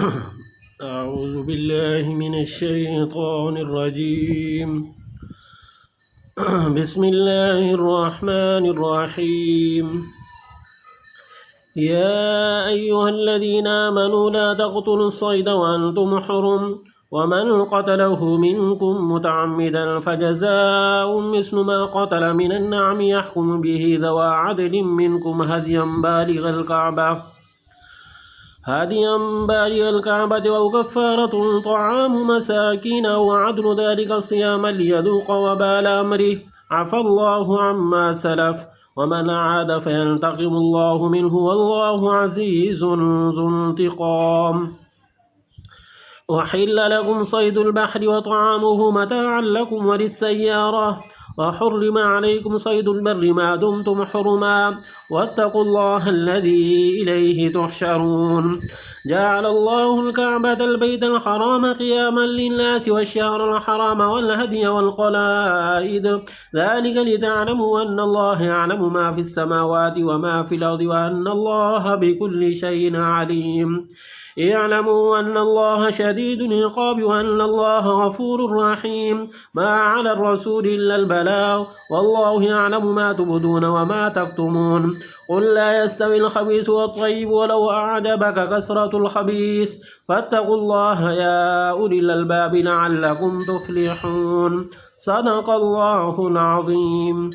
أعوذ بالله من الشيطان الرجيم. بسم الله الرحمن الرحيم. يا أيها الذين آمنوا لا تقتلوا الصيد وأنتم حرم، ومن قتله منكم متعمدا فجزاء مثل ما قتل من النعم يحكم به ذوى عدل منكم هديا بالغ الكعبة أو كفارة طعام مساكين أو عدل ذلك صياما ليذوق وبال أمره، عفى الله عما سلف، ومن عاد فينتقم الله منه والله عزيز ذو انتقام. أحل لكم صيد البحر وطعامه متاعا لكم وللسيارة، وحرم عليكم صيد البر ما دمتم حرما، واتقوا الله الذي إليه تحشرون. جعل الله الكعبة البيت الحرام قياما للناس والشهر الحرام والهدي والقلائد، ذلك لتعلموا أن الله يعلم ما في السماوات وما في الأرض وأن الله بكل شيء عليم. اعلموا أن الله شديد العقاب وأن الله غفور رحيم. ما على الرسول إلا البلاغ، والله يعلم ما تبدون وما تكتمون. قل لا يستوي الخبيث والطيب ولو أعجبك كثرة الخبيث، فاتقوا الله يا أولي الألباب لعلكم تفلحون. صدق الله العظيم.